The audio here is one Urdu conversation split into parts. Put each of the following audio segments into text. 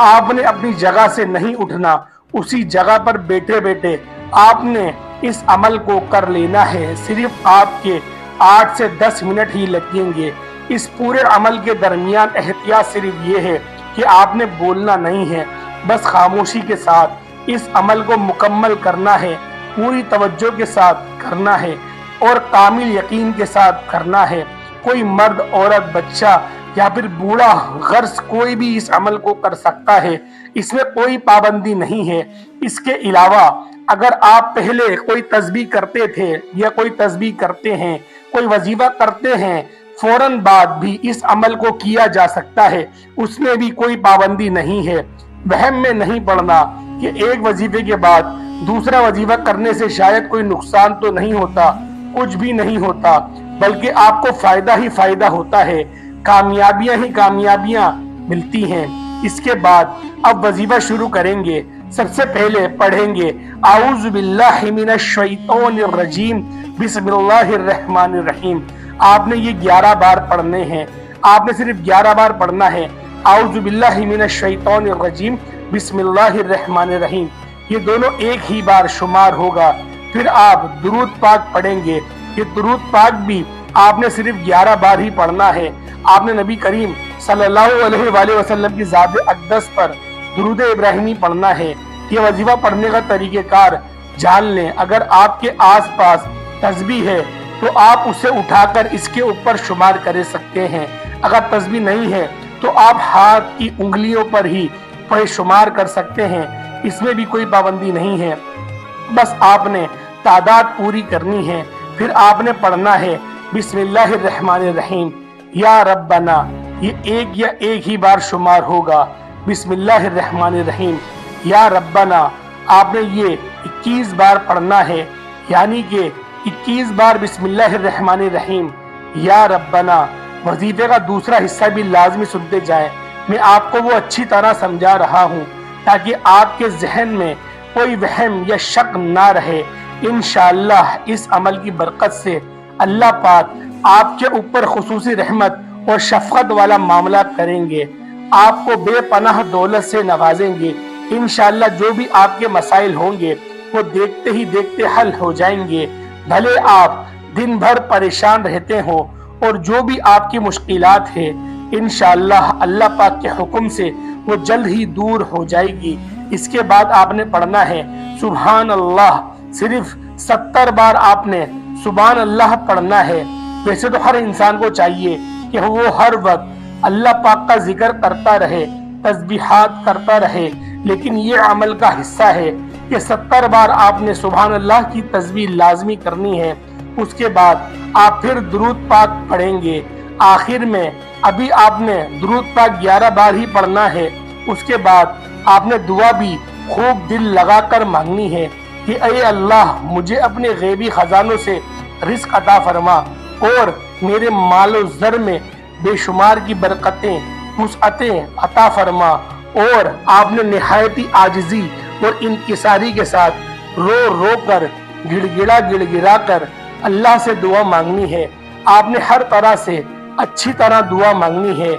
آپ نے اپنی جگہ سے نہیں اٹھنا، اسی جگہ پر بیٹھے بیٹھے آپ نے اس عمل کو کر لینا ہے۔ صرف آپ کے 8 سے 10 منٹ ہی لگیں گے۔ اس پورے عمل کے درمیان احتیاط صرف یہ ہے کہ آپ نے بولنا نہیں ہے، بس خاموشی کے ساتھ اس عمل کو مکمل کرنا ہے، پوری توجہ کے ساتھ کرنا ہے اور کامل یقین کے ساتھ کرنا ہے۔ کوئی مرد، عورت، بچہ یا پھر بوڑھا غرض کوئی بھی اس عمل کو کر سکتا ہے، اس میں کوئی پابندی نہیں ہے۔ اس کے علاوہ اگر آپ پہلے کوئی تسبیح کرتے تھے یا کوئی تسبیح کرتے ہیں، کوئی وظیفہ کرتے ہیں، فوراً بعد بھی اس عمل کو کیا جا سکتا ہے، اس میں بھی کوئی پابندی نہیں ہے۔ وہم میں نہیں پڑنا کہ ایک وظیفے کے بعد دوسرا وظیفہ کرنے سے شاید کوئی نقصان تو نہیں ہوتا، کچھ بھی نہیں ہوتا، بلکہ آپ کو فائدہ ہی فائدہ ہوتا ہے، کامیابیاں ہی کامیابیاں ملتی ہیں۔ اس کے بعد اب وظیفہ شروع کریں گے۔ سب سے پہلے پڑھیں گے اعوذ باللہ من الشیطان الرجیم بسم اللہ الرحمن الرحیم۔ آپ نے یہ 11 بار پڑھنے ہیں، آپ نے صرف 11 بار پڑھنا ہے۔ اعوذ باللہ من الشیطان الرجیم بسم اللہ الرحمن الرحیم، یہ دونوں ایک ہی بار شمار ہوگا۔ پھر آپ درود پاک پڑھیں گے۔ یہ درود پاک بھی آپ نے صرف 11 بار ہی پڑھنا ہے۔ آپ نے نبی کریم صلی اللہ علیہ وآلہ وسلم کی ذات اقدس پر درود ابراہیمی پڑھنا ہے۔ یہ وظیفہ پڑھنے کا طریقہ کار جان لیں۔ اگر آپ کے آس پاس تسبیح ہے تو آپ اسے اٹھا کر اس کے اوپر شمار کر سکتے ہیں، اگر تسبیح نہیں ہے تو آپ ہاتھ کی انگلیوں پر ہی شمار کر سکتے ہیں، اس میں بھی کوئی پابندی نہیں ہے۔ بس آپ نے تعداد پوری کرنی ہے۔ پھر آپ نے پڑھنا ہے بسم اللہ الرحمن الرحیم یا ربنا، یہ ایک ہی بار شمار ہوگا۔ بسم اللہ الرحمن الرحیم یا ربنا آپ نے یہ 21 بار پڑھنا ہے، یعنی کہ 21 بار بسم اللہ الرحمن الرحیم یا ربنا۔ وظیفے کا دوسرا حصہ بھی لازمی سنتے جائیں، میں آپ کو وہ اچھی طرح سمجھا رہا ہوں تاکہ آپ کے ذہن میں کوئی وہم یا شک نہ رہے۔ انشاءاللہ اس عمل کی برکت سے اللہ پاک آپ کے اوپر خصوصی رحمت اور شفقت والا معاملہ کریں گے، آپ کو بے پناہ دولت سے نوازیں گے۔ انشاءاللہ جو بھی آپ کے مسائل ہوں گے وہ دیکھتے ہی دیکھتے حل ہو جائیں گے، بھلے آپ دن بھر پریشان رہتے ہوں، اور جو بھی آپ کی مشکلات ہے انشاءاللہ اللہ پاک کے حکم سے وہ جلد ہی دور ہو جائے گی۔ اس کے بعد آپ نے پڑھنا ہے سبحان اللہ، صرف 70 بار آپ نے سبحان اللہ پڑھنا ہے۔ ویسے تو ہر انسان کو چاہیے کہ وہ ہر وقت اللہ پاک کا ذکر کرتا رہے، تسبیحات کرتا رہے، لیکن یہ عمل کا حصہ ہے کہ 70 بار آپ نے سبحان اللہ کی تسبیح لازمی کرنی ہے۔ اس کے بعد آپ پھر درود پاک پڑھیں گے۔ آخر میں ابھی آپ نے درود پاک 11 بار ہی پڑھنا ہے۔ اس کے بعد آپ نے دعا بھی خوب دل لگا کر مانگنی ہے کہ اے اللہ مجھے اپنے غیبی خزانوں سے رزق عطا فرما اور میرے مال و زر میں بے شمار کی برکتیں، وسعتیں عطا فرما۔ اور آپ نے نہایتی عاجزی اور انکساری کے ساتھ رو رو کر گڑ گڑا کر اللہ سے دعا مانگنی ہے۔ آپ نے ہر طرح سے اچھی طرح دعا مانگنی ہے۔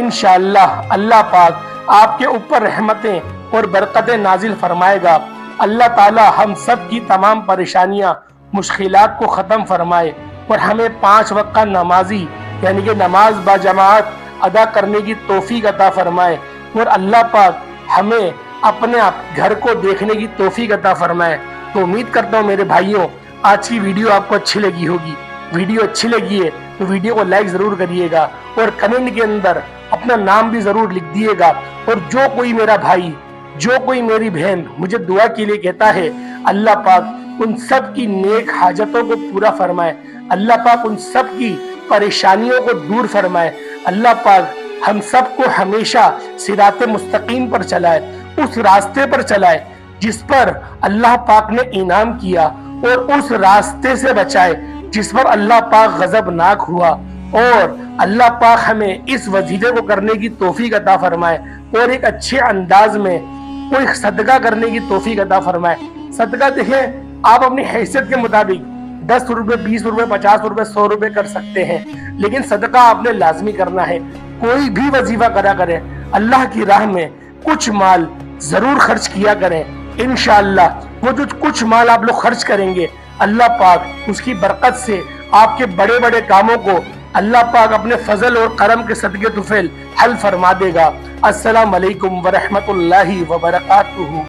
انشاءاللہ اللہ پاک آپ کے اوپر رحمتیں اور برکتیں نازل فرمائے گا۔ اللہ تعالی ہم سب کی تمام پریشانیاں، مشکلات کو ختم فرمائے اور ہمیں 5 وقت کا نمازی یعنی کہ نماز با جماعت ادا کرنے کی توفیق عطا فرمائے، اور اللہ پاک ہمیں اپنے گھر کو دیکھنے کی توفیق عطا فرمائے۔ تو امید کرتا ہوں میرے بھائیوں آج کی ویڈیو آپ کو اچھی لگی ہوگی۔ ویڈیو اچھی لگی ہے تو ویڈیو کو لائک ضرور کریے گا اور کمنٹ کے اندر اپنا نام بھی ضرور لکھ دیے گا۔ اور جو کوئی میرا بھائی، جو کوئی میری بہن مجھے دعا کے لیے کہتا ہے، اللہ پاک ان سب کی نیک حاجتوں کو پورا فرمائے، اللہ پاک ان سب کی پریشانیوں کو دور فرمائے، اللہ پاک ہم سب کو ہمیشہ صراط مستقیم پر چلائے، اس راستے پر چلائے جس پر اللہ پاک نے انعام کیا، اور اس راستے سے بچائے جس پر اللہ پاک غضبناک ہوا، اور اللہ پاک ہمیں اس وظیفے کو کرنے کی توفیق عطا فرمائے اور ایک اچھے انداز میں کوئی صدقہ کرنے کی توفیق عطا فرمائے۔ صدقہ دیکھیں آپ اپنی حیثیت کے مطابق 10 روپے، 20 روپے، 50 روپے، 100 روپے کر سکتے ہیں، لیکن صدقہ آپ نے لازمی کرنا ہے۔ کوئی بھی وظیفہ کرا کرے اللہ کی راہ میں، کچھ مال ضرور خرچ کیا کریں. انشاءاللہ وہ جو کچھ مال آپ لوگ خرچ کریں گے اللہ پاک اس کی برکت سے آپ کے بڑے بڑے کاموں کو اللہ پاک اپنے فضل اور کرم کے صدقے طفیل حل فرما دے گا. السلام علیکم ورحمۃ اللہ وبرکاتہ.